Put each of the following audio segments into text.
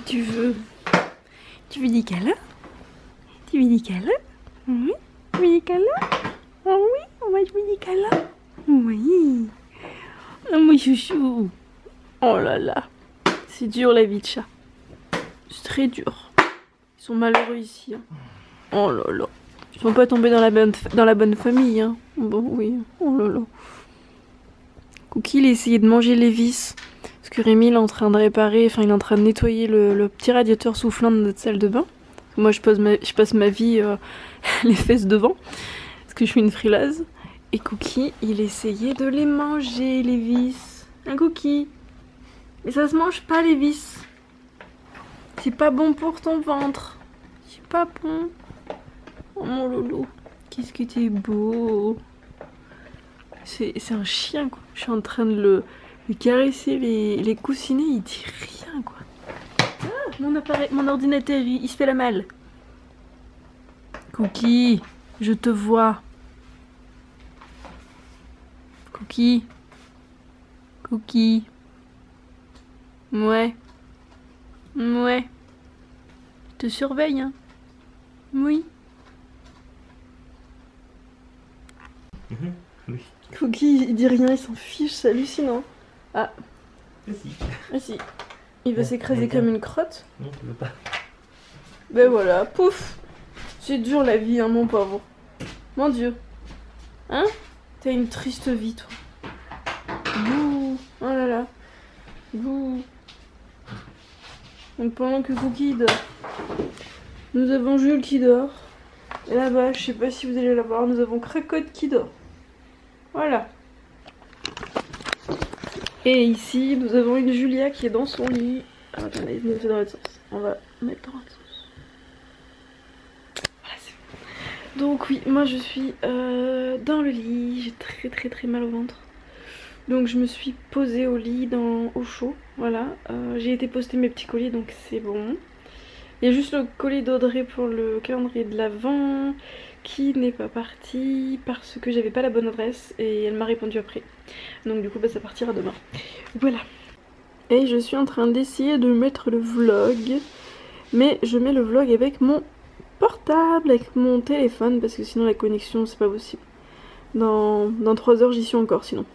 tu veux? Tu veux des câlins? Tu veux des câlins? Oui. Tu veux des câlins? Oh oui, on va jouer des câlins. Oui. Oh mon chouchou. Oh là là. C'est dur la vie de chat. C'est très dur. Ils sont malheureux ici. Hein. Oh là là. Ils sont pas tombés dans la bonne famille. Hein. Bon oui. Oh là là. Cookie il a essayé de manger les vis. Parce que Rémi il est en train de réparer, enfin il est en train de nettoyer le petit radiateur soufflant de notre salle de bain. Moi je passe ma vie les fesses devant. Parce que je suis une frileuse. Et Cookie il essayait de les manger les vis. Un Cookie. Mais ça se mange pas les vis. C'est pas bon pour ton ventre. C'est pas bon. Oh mon loulou. Qu'est-ce que t'es beau. C'est un chien quoi. Je suis en train de lui caresser les coussinets, il dit rien quoi. Ah, mon ordinateur il se fait la malle. Cookie, je te vois. Cookie. Cookie. Ouais. Ouais. Je te surveille hein. Oui. Oui. Cookie il dit rien, il s'en fiche, c'est hallucinant. Ah. Si. Ah si. Il va s'écraser comme une crotte. Non, je veux pas. Ben voilà, pouf. C'est dur la vie, hein, mon pauvre. Mon Dieu. Hein? T'as une triste vie, toi. Bouh. Oh là là. Bouh. Donc pendant que Cookie dort, nous avons Jules qui dort. Et là-bas, je sais pas si vous allez la voir, nous avons Cracotte qui dort. Voilà. Et ici, nous avons une Julia qui est dans son lit. Ah, attendez, je me fais dans l'autre sens. On va mettre dans l'autre sens. Voilà, c'est bon. Donc oui, moi je suis dans le lit. J'ai très mal au ventre. Donc je me suis posée au lit au chaud. Voilà. J'ai été poster mes petits colis, donc c'est bon. Il y a juste le colis d'Audrey pour le calendrier de l'Avent qui n'est pas parti parce que j'avais pas la bonne adresse et elle m'a répondu après. Donc du coup bah, ça partira demain. Voilà. Et je suis en train d'essayer de mettre le vlog. Mais je mets le vlog avec mon portable, avec mon téléphone parce que sinon la connexion c'est pas possible. Dans 3 heures j'y suis encore sinon.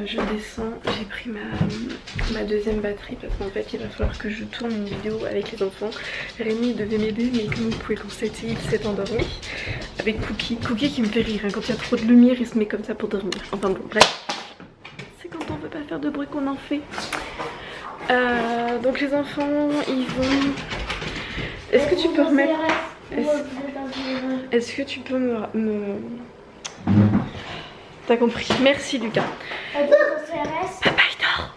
Je descends, j'ai pris ma deuxième batterie parce qu'en fait il va falloir que je tourne une vidéo avec les enfants. Rémi devait m'aider mais comme vous pouvez constater il s'est endormi avec Cookie. Cookie qui me fait rire, hein. Quand il y a trop de lumière il se met comme ça pour dormir. Enfin bon bref, c'est quand on veut pas faire de bruit qu'on en fait. Donc les enfants ils vont... Est-ce que tu peux remettre... Est-ce que tu peux me... T'as compris. Merci Lucas. Papa il dort.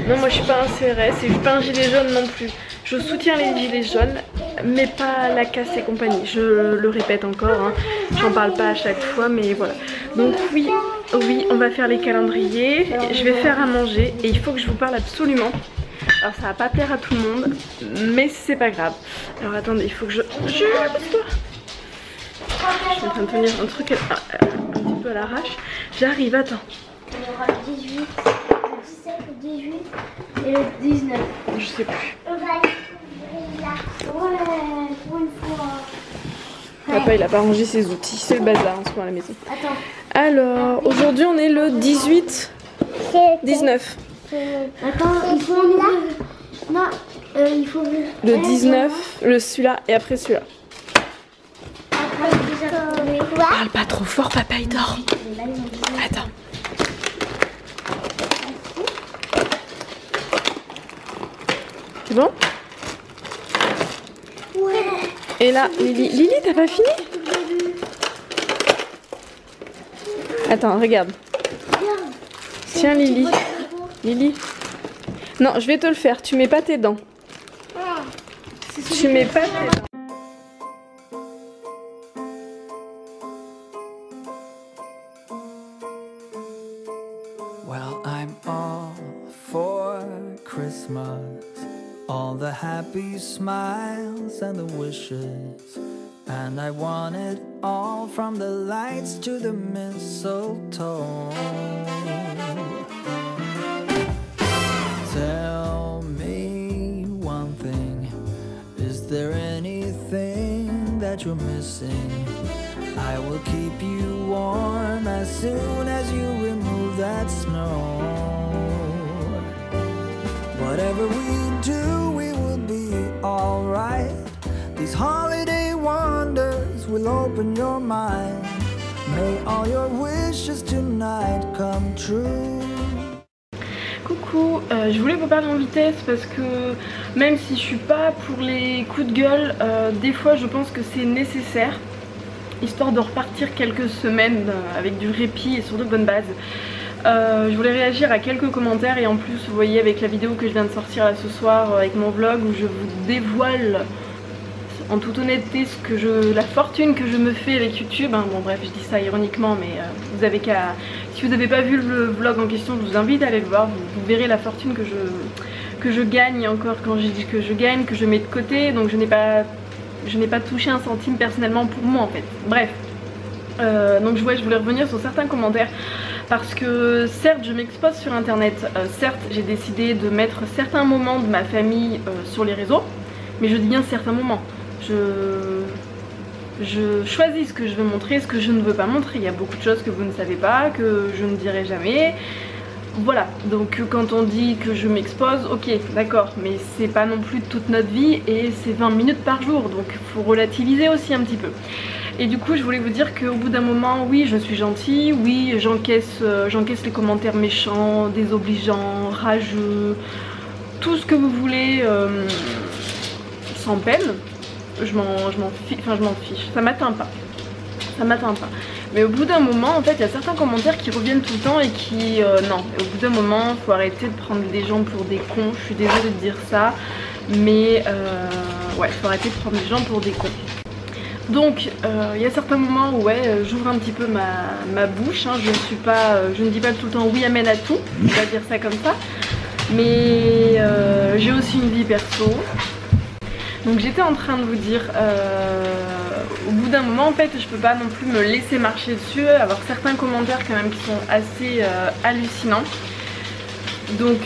Non moi je suis pas un CRS et je suis pas un gilet jaune non plus. Je soutiens les gilets jaunes mais pas la casse et compagnie. Je le répète encore, hein. J'en parle pas à chaque fois mais voilà. Donc oui on va faire les calendriers. Je vais faire à manger et il faut que je vous parle absolument. Alors ça va pas plaire à tout le monde mais c'est pas grave. Alors attendez il faut que je... Je suis en train de tenir un truc un petit peu à l'arrache. J'arrive, attends. Il y aura le 18, le 17, le 18 et le 19. Je sais plus. On va aller là. Ouais, pour une fois. Papa il a pas rangé ses outils, c'est le bazar en ce moment à la maison. Attends. Alors, aujourd'hui on est le 18, 19. Attends, il faut ouvrir. Non, il faut ouvrir. Le 19, celui-là et après celui-là. Parle pas trop fort, papa il dort. Attends. C'est bon? Ouais. Et là, Lily, t'as pas fini? Attends, regarde. Tiens Lily. Lily. Non, je vais te le faire, tu mets pas tes dents. Tu mets pas tes... Well, I'm all for Christmas, all the happy smiles and the wishes, and I want it all from the lights to the mistletoe. Tell me one thing, is there anything that you're missing? I will keep you warm as soon as you remove that snow. Whatever we do, we will be alright. These holiday wonders will open your mind. May all your wishes tonight come true. Coucou, je voulais vous parler en vitesse parce que même si je suis pas pour les coups de gueule, des fois je pense que c'est nécessaire, histoire de repartir quelques semaines avec du répit et sur de bonnes bases. Je voulais réagir à quelques commentaires et en plus vous voyez avec la vidéo que je viens de sortir là ce soir avec mon vlog où je vous dévoile en toute honnêteté la fortune que je me fais avec YouTube, hein. Bon bref, je dis ça ironiquement mais vous avez qu'à, si vous n'avez pas vu le vlog en question, je vous invite à aller le voir, vous verrez la fortune que je gagne, encore quand je dis que je gagne, que je mets de côté, donc je n'ai pas touché un centime personnellement pour moi en fait. Bref, donc je voulais revenir sur certains commentaires parce que certes je m'expose sur internet, certes j'ai décidé de mettre certains moments de ma famille sur les réseaux, mais je dis bien certains moments. Je choisis ce que je veux montrer, ce que je ne veux pas montrer. Il y a beaucoup de choses que vous ne savez pas, que je ne dirai jamais. Voilà, donc quand on dit que je m'expose, ok, d'accord, mais c'est pas non plus toute notre vie et c'est 20 minutes par jour, donc il faut relativiser aussi un petit peu. Et du coup je voulais vous dire qu'au bout d'un moment, oui je suis gentille, oui j'encaisse les commentaires méchants, désobligeants, rageux, tout ce que vous voulez, sans peine. Je m'en fiche, ça m'atteint pas, mais au bout d'un moment en fait il y a certains commentaires qui reviennent tout le temps et qui non, au bout d'un moment faut arrêter de prendre des gens pour des cons, je suis désolée de dire ça, mais ouais, faut arrêter de prendre des gens pour des cons. Donc il y a certains moments où ouais, j'ouvre un petit peu ma bouche, hein. Je ne dis pas tout le temps oui amen à tout, on va dire ça comme ça, mais j'ai aussi une vie perso. Donc j'étais en train de vous dire, au bout d'un moment en fait je peux pas non plus me laisser marcher dessus, avoir certains commentaires quand même qui sont assez hallucinants. Donc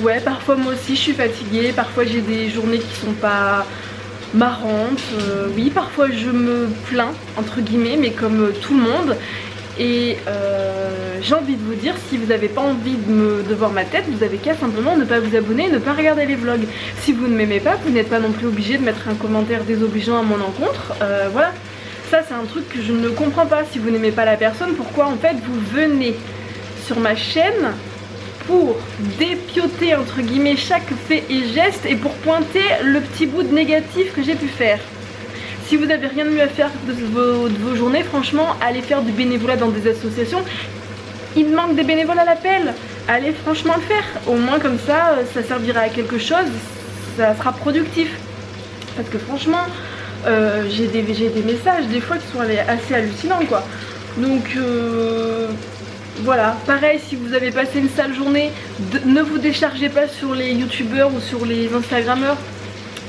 ouais, parfois moi aussi je suis fatiguée, parfois j'ai des journées qui sont pas marrantes, oui parfois je me plains entre guillemets mais comme tout le monde. Et j'ai envie de vous dire, si vous n'avez pas envie de voir ma tête, vous avez qu'à simplement ne pas vous abonner, ne pas regarder les vlogs. Si vous ne m'aimez pas, vous n'êtes pas non plus obligé de mettre un commentaire désobligeant à mon encontre, voilà. Ça c'est un truc que je ne comprends pas. Si vous n'aimez pas la personne, pourquoi en fait vous venez sur ma chaîne pour dépioter entre guillemets chaque fait et geste et pour pointer le petit bout de négatif que j'ai pu faire? Si vous n'avez rien de mieux à faire de vos journées, franchement, allez faire du bénévolat dans des associations. Il manque des bénévoles à l'appel. Allez franchement le faire. Au moins comme ça, ça servira à quelque chose, ça sera productif. Parce que franchement, j'ai des messages des fois qui sont assez hallucinants quoi. Donc voilà, pareil, si vous avez passé une sale journée, ne vous déchargez pas sur les youtubeurs ou sur les instagrammeurs.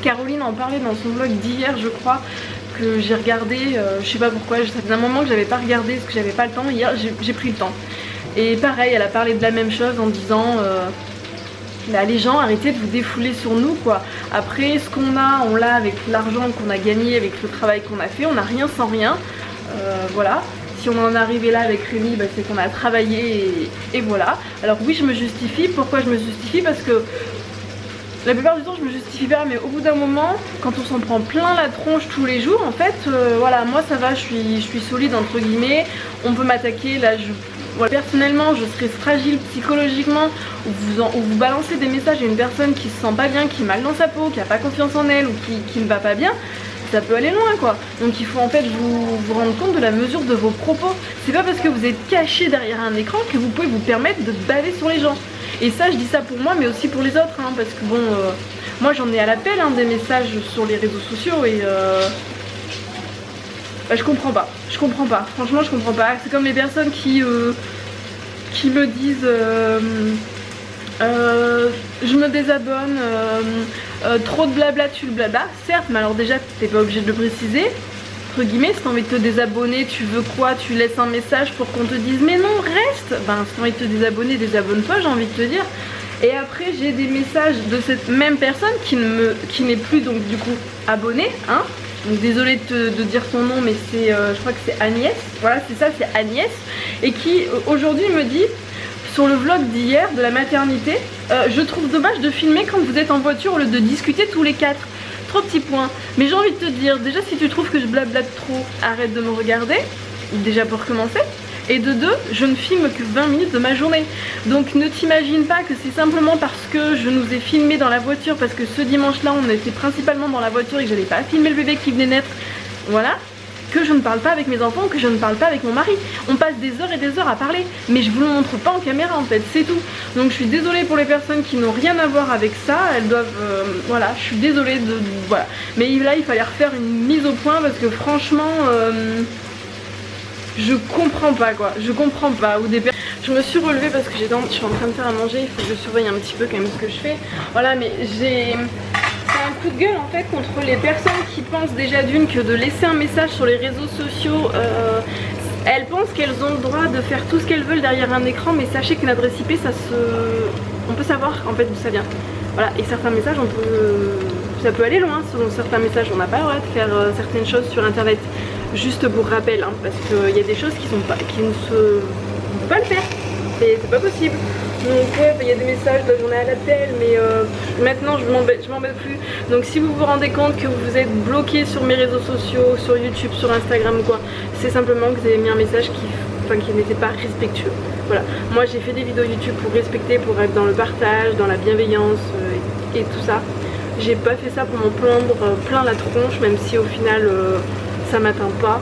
Caroline en parlait dans son vlog d'hier je crois, que j'ai regardé, je sais pas pourquoi, ça faisait un moment que j'avais pas regardé parce que j'avais pas le temps, hier j'ai pris le temps. Et pareil, elle a parlé de la même chose en disant là, les gens arrêtez de vous défouler sur nous quoi. Après ce qu'on a, on l'a avec l'argent qu'on a gagné, avec le travail qu'on a fait, on n'a rien sans rien, voilà. Si on en est arrivé là avec Rémi, bah, c'est qu'on a travaillé et voilà. Alors oui je me justifie, pourquoi je me justifie? Parce que la plupart du temps je me justifie pas, mais au bout d'un moment quand on s'en prend plein la tronche tous les jours en fait, voilà, moi ça va, je suis solide entre guillemets, on peut m'attaquer là, voilà, personnellement je serais fragile psychologiquement, ou vous balancez des messages à une personne qui se sent pas bien, qui est mal dans sa peau, qui a pas confiance en elle ou qui ne va pas bien, ça peut aller loin quoi. Donc il faut en fait vous rendre compte de la mesure de vos propos. C'est pas parce que vous êtes caché derrière un écran que vous pouvez vous permettre de baver sur les gens. Et ça je dis ça pour moi mais aussi pour les autres hein, parce que bon moi j'en ai à l'appel hein, des messages sur les réseaux sociaux et bah, je comprends pas, franchement je comprends pas. C'est comme les personnes qui me disent je me désabonne, trop de blabla, tu le blabla. Certes, mais alors déjà t'es pas obligé de le préciser. Entre guillemets, si t'as envie de te désabonner, tu veux quoi? Tu laisses un message pour qu'on te dise mais non, reste. Ben si t'as envie de te désabonner, désabonne-toi, j'ai envie de te dire. Et après j'ai des messages de cette même personne qui n'est plus donc du coup abonnée, hein. Donc désolée de dire ton nom, mais c'est je crois que c'est Agnès. Voilà, c'est ça, c'est Agnès. Et qui aujourd'hui me dit sur le vlog d'hier de la maternité, je trouve dommage de filmer quand vous êtes en voiture au lieu de discuter tous les quatre. Trop petits points. Mais j'ai envie de te dire, déjà si tu trouves que je blablate trop, arrête de me regarder, déjà pour commencer. Et de deux, je ne filme que 20 minutes de ma journée. Donc ne t'imagine pas que c'est simplement parce que je nous ai filmé dans la voiture, parce que ce dimanche là on était principalement dans la voiture et que j'allais pas filmer le bébé qui venait naître, voilà, que je ne parle pas avec mes enfants, que je ne parle pas avec mon mari. On passe des heures et des heures à parler, mais je vous le montre pas en caméra en fait, c'est tout. Donc je suis désolée pour les personnes qui n'ont rien à voir avec ça, elles doivent, voilà, je suis désolée de, voilà. Mais là il fallait refaire une mise au point parce que franchement, je comprends pas quoi, je comprends pas. Ou des je me suis relevée parce que je suis en train de faire à manger, il faut que je surveille un petit peu quand même ce que je fais. Voilà, mais j'ai un coup de gueule en fait contre les personnes qui pensent déjà d'une que de laisser un message sur les réseaux sociaux, elles pensent qu'elles ont le droit de faire tout ce qu'elles veulent derrière un écran, mais sachez qu'une adresse IP on peut savoir en fait d'où ça vient. Voilà, et certains messages ça peut aller loin. Selon certains messages on n'a pas le droit de faire certaines choses sur internet. Juste pour rappel hein, parce qu'il y a des choses qui ne se... on peut pas le faire, c'est pas possible. Donc ouais, il y a des messages, là j'en ai à l'appel, mais maintenant je m'embête plus. Donc si vous vous rendez compte que vous êtes bloqué sur mes réseaux sociaux, sur YouTube, sur Instagram ou quoi, c'est simplement que vous avez mis un message qui n'était pas respectueux. Voilà, moi j'ai fait des vidéos YouTube pour respecter, pour être dans le partage, dans la bienveillance et tout ça. J'ai pas fait ça pour m'en prendre plein la tronche, même si au final ça m'atteint pas.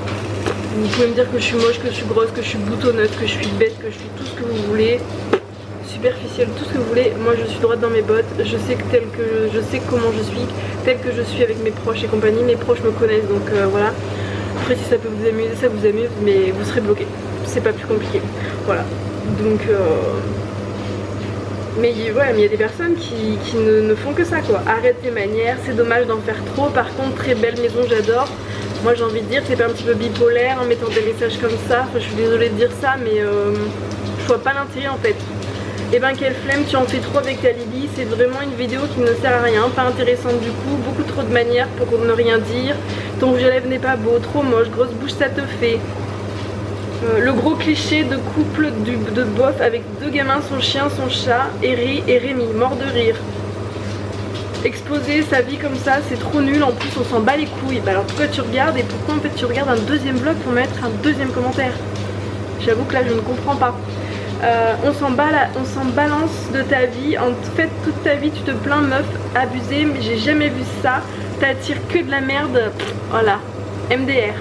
Vous pouvez me dire que je suis moche, que je suis grosse, que je suis boutonneuse, que je suis bête, que je suis tout ce que vous voulez, superficielle, tout ce que vous voulez. Moi je suis droite dans mes bottes, je sais comment je suis, tel que je suis avec mes proches et compagnie. Mes proches me connaissent donc voilà. Après si ça peut vous amuser, ça vous amuse, mais vous serez bloqué. C'est pas plus compliqué. Voilà. Donc mais ouais, mais il y a des personnes qui ne font que ça quoi. Arrête tes manières, c'est dommage d'en faire trop. Par contre, très belle maison, j'adore. Moi j'ai envie de dire, c'est pas un petit peu bipolaire en mettant des messages comme ça. Enfin, je suis désolée de dire ça, mais je vois pas l'intérêt en fait. Et ben quelle flemme, tu en fais trop avec ta Lily. C'est vraiment une vidéo qui ne sert à rien, pas intéressante du coup. Beaucoup trop de manières pour ne rien dire. Ton rouge à lèvres n'est pas beau, trop moche, grosse bouche ça te fait. Le gros cliché de couple de bof avec deux gamins, son chien, son chat, et Rémi, mort de rire. Exposer sa vie comme ça, c'est trop nul, en plus on s'en bat les couilles. Bah alors pourquoi tu regardes et pourquoi en fait tu regardes un deuxième vlog pour mettre un deuxième commentaire? J'avoue que là je ne comprends pas. On s'en balance de ta vie, en fait toute ta vie tu te plains meuf, abusée, mais j'ai jamais vu ça, t'attires que de la merde, voilà, MDR.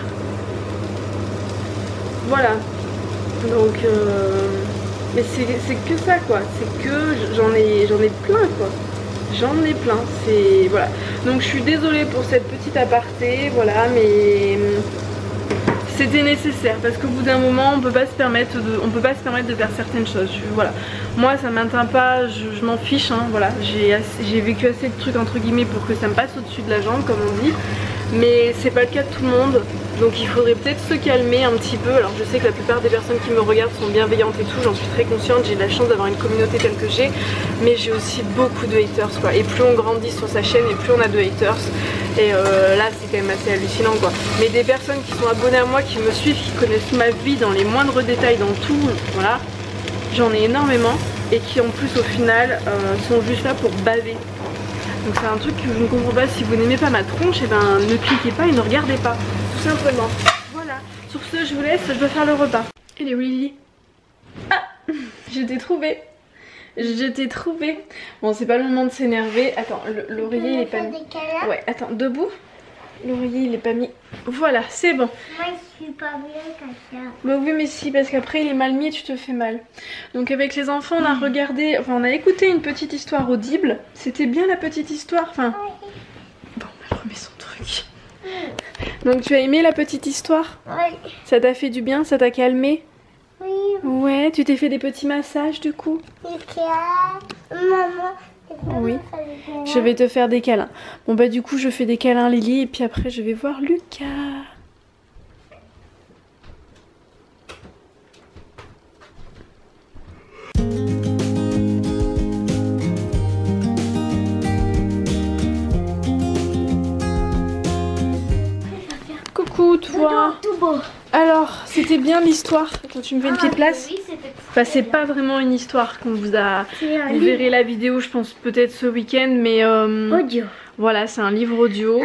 Voilà, donc mais c'est que ça quoi, c'est que j'en ai plein quoi, j'en ai plein, c'est voilà. Donc je suis désolée pour cette petite aparté, voilà, mais c'était nécessaire parce qu'au bout d'un moment on peut pas se permettre de faire certaines choses. Voilà, moi ça m'atteint pas, je m'en fiche hein, voilà, j'ai vécu assez de trucs entre guillemets pour que ça me passe au-dessus de la jambe comme on dit, mais c'est pas le cas de tout le monde. Donc il faudrait peut-être se calmer un petit peu. Alors je sais que la plupart des personnes qui me regardent sont bienveillantes et tout, j'en suis très consciente, j'ai de la chance d'avoir une communauté telle que j'ai, mais j'ai aussi beaucoup de haters quoi. Et plus on grandit sur sa chaîne et plus on a de haters. Et là c'est quand même assez hallucinant quoi. Mais des personnes qui sont abonnées à moi, qui me suivent, qui connaissent ma vie dans les moindres détails, dans tout, voilà, j'en ai énormément. Et qui en plus au final sont juste là pour baver. Donc c'est un truc que je ne comprends pas. Si vous n'aimez pas ma tronche, et ben ne cliquez pas et ne regardez pas. Tout simplement. Voilà. Sur ce, je vous laisse, je dois faire le repas. Elle est où Lily? Ah, je t'ai trouvé. Je t'ai trouvé. Bon, c'est pas le moment de s'énerver. Attends, l'oreiller il est pas mis. Ouais, attends, debout. l'oreiller il est pas mis. Voilà, c'est bon. Moi, je suis pas bien comme ça. Bah oui mais si, parce qu'après il est mal mis et tu te fais mal. Donc avec les enfants on a regardé, enfin on a écouté une petite histoire audible. C'était bien la petite histoire, enfin... Bon, elle remet son truc. Donc tu as aimé la petite histoire? Oui. Ça t'a fait du bien? Ça t'a calmé? Oui. Ouais, tu t'es fait des petits massages du coup? Maman. Oui. Je vais te faire des câlins. Bon bah du coup je fais des câlins à Lily et puis après je vais voir Lucas. Coucou toi. Tout beau. Alors, c'était bien l'histoire. Quand tu me fais une petite place. Oui, c'était Enfin, c'est pas vraiment une histoire qu'on vous a. C'est un Vous livre verrez la vidéo, je pense peut-être ce week-end, mais audio. voilà, c'est un livre audio.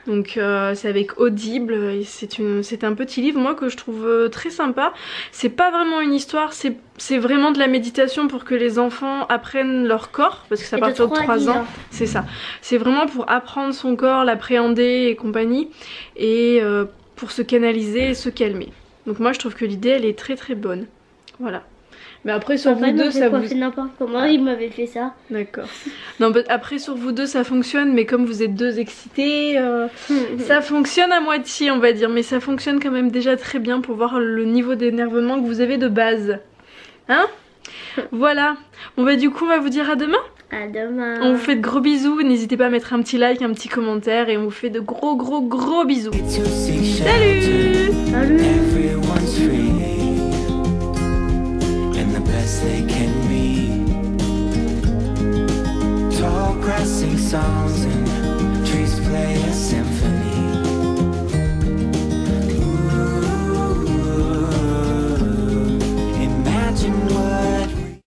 Donc c'est avec Audible et c'est un petit livre moi que je trouve très sympa. C'est pas vraiment une histoire, c'est vraiment de la méditation pour que les enfants apprennent leur corps, parce que c'est à partir de 3 ans. C'est ça. C'est vraiment pour apprendre son corps, l'appréhender et compagnie, et pour se canaliser et se calmer. Donc moi je trouve que l'idée elle est très très bonne. Voilà. Mais après sur vous deux ça vous... n'importe comment, il m'avait fait ça. D'accord. Non, après sur vous deux ça fonctionne, mais comme vous êtes deux excités, ça fonctionne à moitié on va dire, mais ça fonctionne quand même déjà très bien pour voir le niveau d'énervement que vous avez de base. Hein? Voilà. Bon bah du coup on va vous dire à demain. À demain. On vous fait de gros bisous, n'hésitez pas à mettre un petit like, un petit commentaire et on vous fait de gros bisous. Salut! Salut! Everyone's free and the best they can be. Tall grassing songs